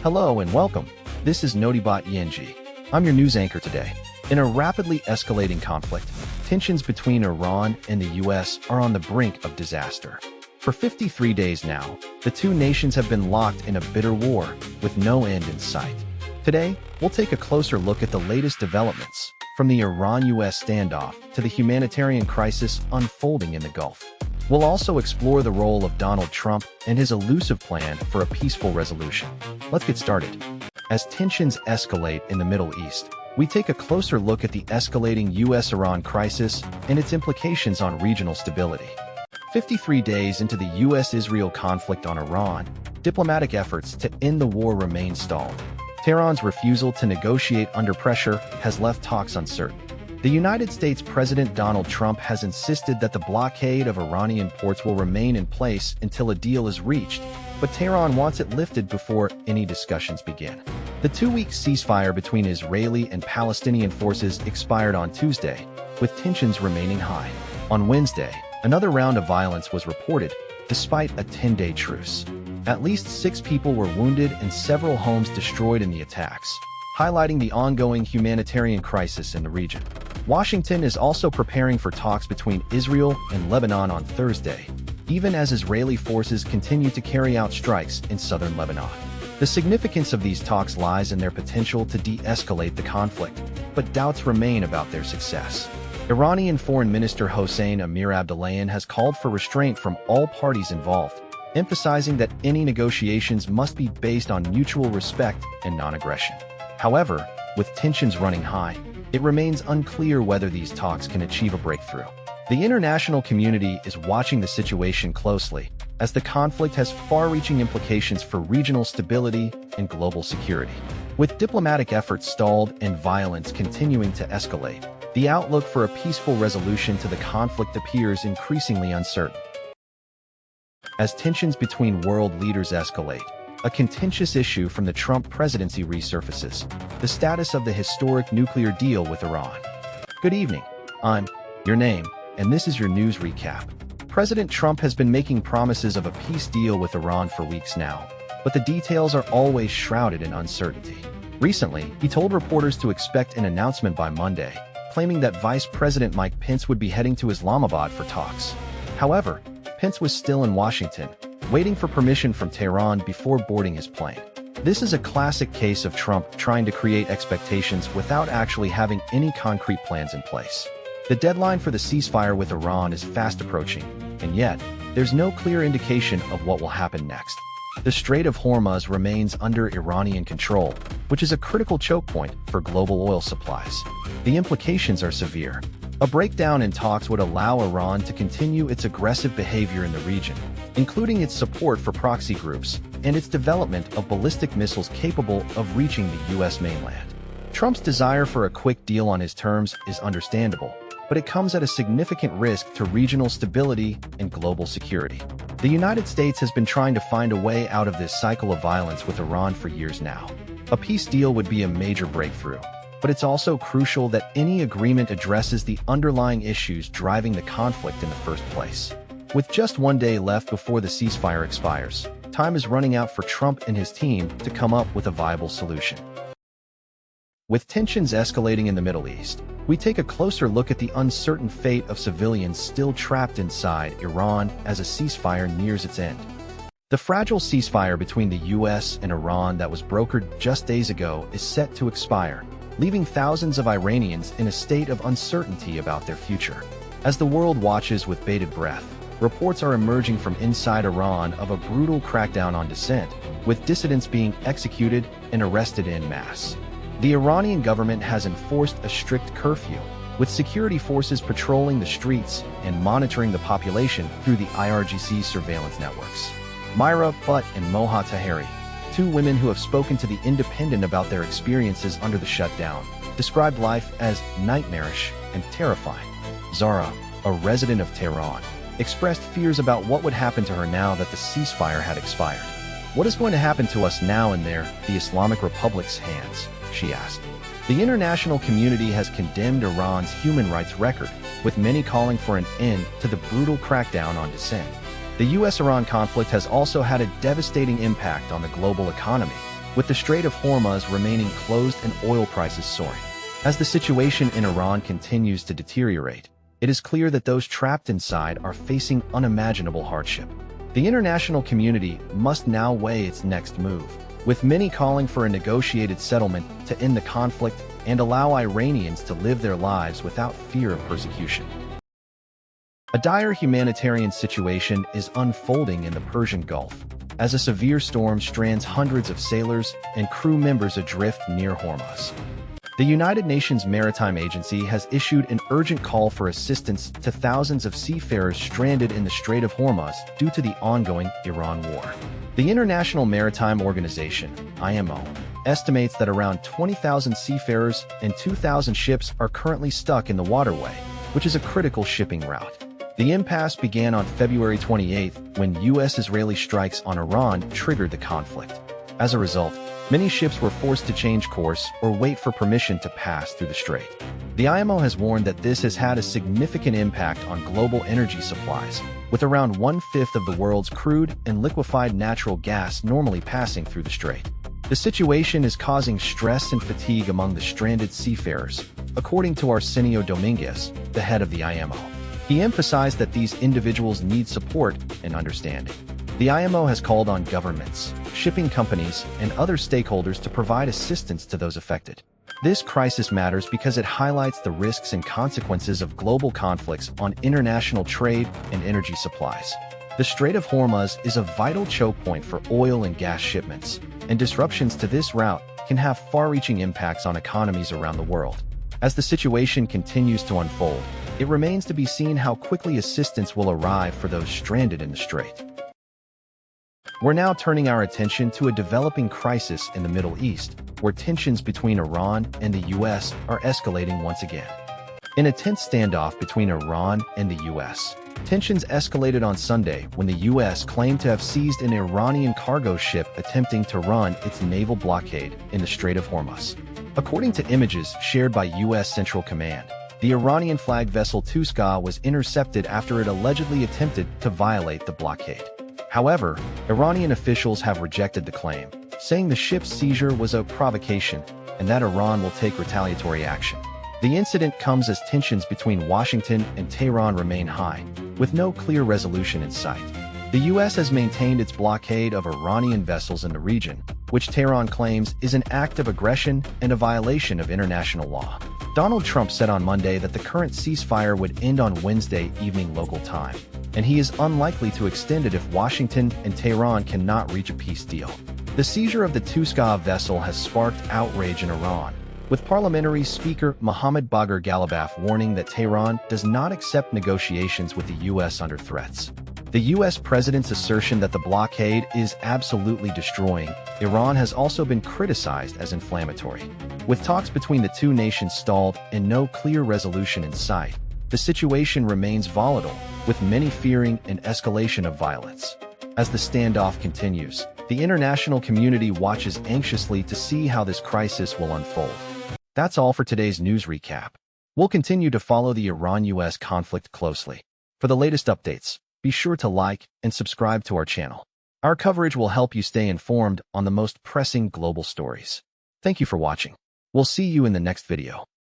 Hello and welcome. This is Notibot ENG. I'm your news anchor today. In a rapidly escalating conflict, tensions between Iran and the US are on the brink of disaster. For 53 days now, the two nations have been locked in a bitter war with no end in sight. Today, we'll take a closer look at the latest developments, from the Iran-US standoff to the humanitarian crisis unfolding in the Gulf. We'll also explore the role of Donald Trump and his elusive plan for a peaceful resolution. Let's get started. As tensions escalate in the Middle East, we take a closer look at the escalating US-Iran crisis and its implications on regional stability. 53 days into the US-Israel conflict on Iran, diplomatic efforts to end the war remain stalled. Tehran's refusal to negotiate under pressure has left talks uncertain. The United States President Donald Trump has insisted that the blockade of Iranian ports will remain in place until a deal is reached, but Tehran wants it lifted before any discussions begin. The two-week ceasefire between Israeli and Palestinian forces expired on Tuesday, with tensions remaining high. On Wednesday, another round of violence was reported, despite a 10-day truce. At least 6 people were wounded and several homes destroyed in the attacks, highlighting the ongoing humanitarian crisis in the region. Washington is also preparing for talks between Israel and Lebanon on Thursday, even as Israeli forces continue to carry out strikes in southern Lebanon. The significance of these talks lies in their potential to de-escalate the conflict, but doubts remain about their success. Iranian Foreign Minister Hossein Amir-Abdollahian has called for restraint from all parties involved, emphasizing that any negotiations must be based on mutual respect and non-aggression. However, with tensions running high, it remains unclear whether these talks can achieve a breakthrough. The international community is watching the situation closely, as the conflict has far-reaching implications for regional stability and global security. With diplomatic efforts stalled and violence continuing to escalate, the outlook for a peaceful resolution to the conflict appears increasingly uncertain. As tensions between world leaders escalate, a contentious issue from the Trump presidency resurfaces: the status of the historic nuclear deal with Iran. Good evening. I'm your name, and this is your news recap. President Trump has been making promises of a peace deal with Iran for weeks now, but the details are always shrouded in uncertainty. Recently, he told reporters to expect an announcement by Monday, claiming that Vice President Mike Pence would be heading to Islamabad for talks. However, Pence was still in Washington, waiting for permission from Tehran before boarding his plane. This is a classic case of Trump trying to create expectations without actually having any concrete plans in place. The deadline for the ceasefire with Iran is fast approaching, and yet, there's no clear indication of what will happen next. The Strait of Hormuz remains under Iranian control, which is a critical choke point for global oil supplies. The implications are severe. A breakdown in talks would allow Iran to continue its aggressive behavior in the region, including its support for proxy groups and its development of ballistic missiles capable of reaching the U.S. mainland. Trump's desire for a quick deal on his terms is understandable, but it comes at a significant risk to regional stability and global security. The United States has been trying to find a way out of this cycle of violence with Iran for years now. A peace deal would be a major breakthrough, but it's also crucial that any agreement addresses the underlying issues driving the conflict in the first place. With just 1 day left before the ceasefire expires, time is running out for Trump and his team to come up with a viable solution. With tensions escalating in the Middle East, we take a closer look at the uncertain fate of civilians still trapped inside Iran as a ceasefire nears its end. The fragile ceasefire between the US and Iran that was brokered just days ago is set to expire, leaving thousands of Iranians in a state of uncertainty about their future. As the world watches with bated breath, reports are emerging from inside Iran of a brutal crackdown on dissent, with dissidents being executed and arrested en masse. The Iranian government has enforced a strict curfew, with security forces patrolling the streets and monitoring the population through the IRGC surveillance networks. Myra Butt and Moha Taheri, 2 women who have spoken to The Independent about their experiences under the shutdown, described life as nightmarish and terrifying. Zara, a resident of Tehran, expressed fears about what would happen to her now that the ceasefire had expired. "What is going to happen to us now in the Islamic Republic's hands?" she asked. The international community has condemned Iran's human rights record, with many calling for an end to the brutal crackdown on dissent. The US-Iran conflict has also had a devastating impact on the global economy, with the Strait of Hormuz remaining closed and oil prices soaring. As the situation in Iran continues to deteriorate, it is clear that those trapped inside are facing unimaginable hardship. The international community must now weigh its next move, with many calling for a negotiated settlement to end the conflict and allow Iranians to live their lives without fear of persecution. A dire humanitarian situation is unfolding in the Persian Gulf, as a severe storm strands hundreds of sailors and crew members adrift near Hormuz. The United Nations Maritime Agency has issued an urgent call for assistance to thousands of seafarers stranded in the Strait of Hormuz due to the ongoing Iran war. The International Maritime Organization, IMO, estimates that around 20,000 seafarers and 2,000 ships are currently stuck in the waterway, which is a critical shipping route. The impasse began on February 28 when U.S.-Israeli strikes on Iran triggered the conflict. As a result, many ships were forced to change course or wait for permission to pass through the strait. The IMO has warned that this has had a significant impact on global energy supplies, with around one-fifth of the world's crude and liquefied natural gas normally passing through the strait. The situation is causing stress and fatigue among the stranded seafarers, according to Arsenio Dominguez, the head of the IMO. He emphasized that these individuals need support and understanding. The IMO has called on governments, shipping companies, and other stakeholders to provide assistance to those affected. This crisis matters because it highlights the risks and consequences of global conflicts on international trade and energy supplies. The Strait of Hormuz is a vital choke point for oil and gas shipments, and disruptions to this route can have far-reaching impacts on economies around the world. As the situation continues to unfold, it remains to be seen how quickly assistance will arrive for those stranded in the strait. We're now turning our attention to a developing crisis in the Middle East, where tensions between Iran and the U.S. are escalating once again. In a tense standoff between Iran and the U.S., tensions escalated on Sunday when the U.S. claimed to have seized an Iranian cargo ship attempting to run its naval blockade in the Strait of Hormuz. According to images shared by U.S. Central Command, the Iranian-flagged vessel Tuska was intercepted after it allegedly attempted to violate the blockade. However, Iranian officials have rejected the claim, saying the ship's seizure was a provocation and that Iran will take retaliatory action. The incident comes as tensions between Washington and Tehran remain high, with no clear resolution in sight. The U.S. has maintained its blockade of Iranian vessels in the region, which Tehran claims is an act of aggression and a violation of international law. Donald Trump said on Monday that the current ceasefire would end on Wednesday evening local time, and he is unlikely to extend it if Washington and Tehran cannot reach a peace deal. The seizure of the Tuska vessel has sparked outrage in Iran, with Parliamentary Speaker Mohammad Bagher Ghalibaf warning that Tehran does not accept negotiations with the U.S. under threats. The U.S. president's assertion that the blockade is absolutely destroying Iran has also been criticized as inflammatory. With talks between the two nations stalled and no clear resolution in sight, the situation remains volatile, with many fearing an escalation of violence. As the standoff continues, the international community watches anxiously to see how this crisis will unfold. That's all for today's news recap. We'll continue to follow the Iran-US conflict closely. For the latest updates, be sure to like and subscribe to our channel. Our coverage will help you stay informed on the most pressing global stories. Thank you for watching. We'll see you in the next video.